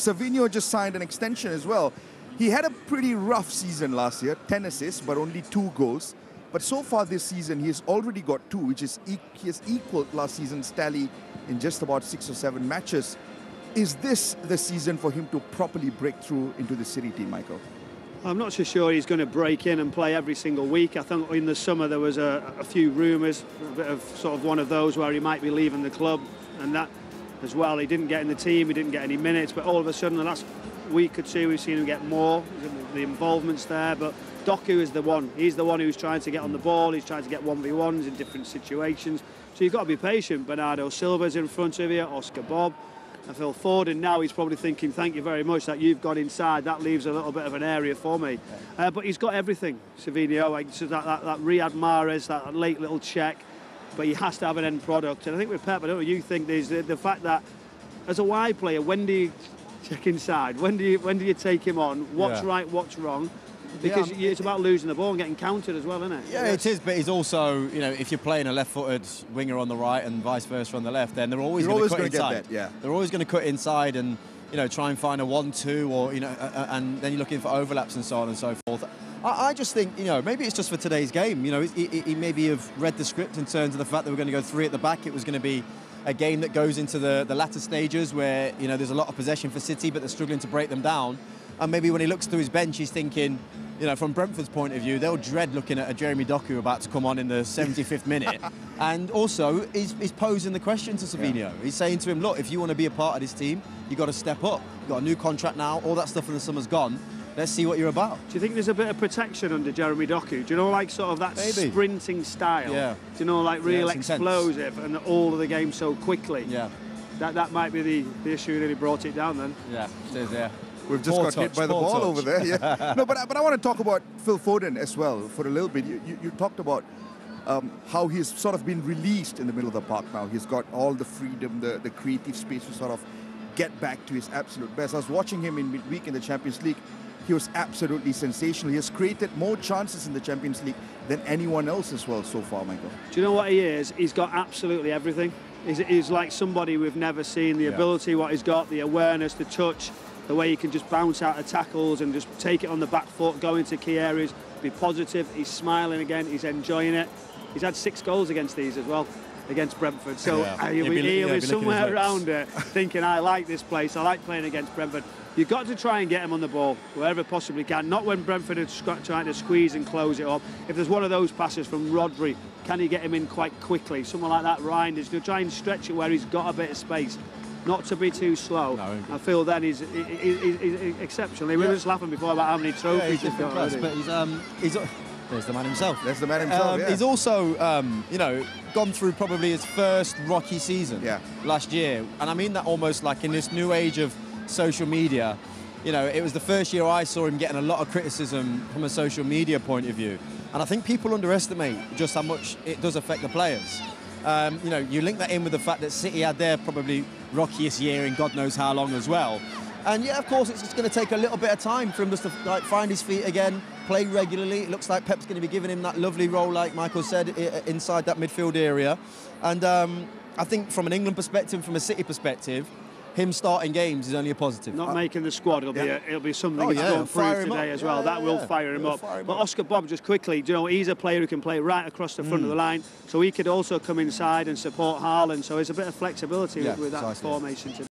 Savinho just signed an extension as well. He had a pretty rough season last year, 10 assists, but only 2 goals. But so far this season, he has already got 2, which is he has equaled last season's tally in just about 6 or 7 matches. Is this the season for him to properly break through into the City team, Michael? I'm not so sure he's going to break in and play every single week. I think in the summer there was a few rumours, a bit of sort of one of those where he might be leaving the club, and that as well. He didn't get in the team, he didn't get any minutes, but all of a sudden the last week or two we've seen him get more. The involvement's there, but Doku is the one. He's the one who's trying to get on the ball. He's trying to get 1v1s in different situations. So you've got to be patient. Bernardo Silva's in front of you, Oscar Bob, and Phil Foden. Now he's probably thinking, thank you very much that you've got inside. That leaves a little bit of an area for me. But he's got everything, Savinho. Like, so that Riyad Mahrez, that late little check. But he has to have an end product. And I think with Pep, I don't know what you think, there's the fact that as a wide player, when do you check inside? When do you take him on? What's right, what's wrong? Because it's about losing the ball and getting countered as well, isn't it? Yeah, it is, but he's also, you know, if you're playing a left-footed winger on the right and vice versa on the left, then they're always going to cut inside. They're always going to cut inside and, you know, try and find a 1-2 or, you know, and then you're looking for overlaps and so on and so forth. I just think, you know, maybe it's just for today's game. You know, he maybe have read the script in terms of the fact that we're going to go 3 at the back. It was going to be a game that goes into the latter stages where, you know, there's a lot of possession for City, but they're struggling to break them down. And maybe when he looks to his bench, he's thinking, you know, from Brentford's point of view, they'll dread looking at a Jeremy Doku about to come on in the 75th minute. And also, he's posing the question to Savinho. Yeah. He's saying to him, look, if you want to be a part of this team, you've got to step up. You've got a new contract now. All that stuff in the summer's gone. Let's see what you're about. Do you think there's a bit of protection under Jeremy Doku? Do you know, like, sort of that sprinting style? Yeah. Do you know, like, real explosive and all of the game so quickly? Yeah. That might be the issue that he brought it down then. Yeah, it is, yeah. We've just got hit by the ball over there. Yeah. No, but I want to talk about Phil Foden as well for a little bit. You talked about how he's sort of been released in the middle of the park now. He's got all the freedom, the creative space to sort of get back to his absolute best. I was watching him in midweek in the Champions League. He was absolutely sensational. He has created more chances in the Champions League than anyone else as well so far, Michael. Do you know what he is? He's got absolutely everything. He's like somebody we've never seen. The ability, what he's got, the awareness, the touch, the way he can just bounce out of tackles and just take it on the back foot, go into key areas, be positive. He's smiling again. He's enjoying it. He's had 6 goals against these as well, against Brentford. So he'll be somewhere around it thinking, I like this place. I like playing against Brentford. You've got to try and get him on the ball wherever possibly can. Not when Brentford are trying to squeeze and close it up. If there's one of those passes from Rodri, can he get him in quite quickly? Someone like that, Ryan, is going to try and stretch it where he's got a bit of space. Not to be too slow. No, I feel then he's exceptional. We were just laughing before about how many trophies he's got. Class, but he's there's the man himself. There's the man himself. He's also, you know, gone through probably his first rocky season last year, and I mean that almost like in this new age of social media. You know, it was the first year I saw him getting a lot of criticism from a social media point of view, and I think people underestimate just how much it does affect the players. You know, you link that in with the fact that City had their probably rockiest year in God knows how long as well. And yeah, of course, it's just going to take a little bit of time for him just to like find his feet again, play regularly. It looks like Pep's going to be giving him that lovely role, like Michael said, inside that midfield area. And I think from an England perspective, from a City perspective, him starting games is only a positive. Not making the squad, it'll be something he's going through today as well. That will fire him up. But Oscar Bob, just quickly, do you know, he's a player who can play right across the front of the line, so he could also come inside and support Haaland. So there's a bit of flexibility with that formation today.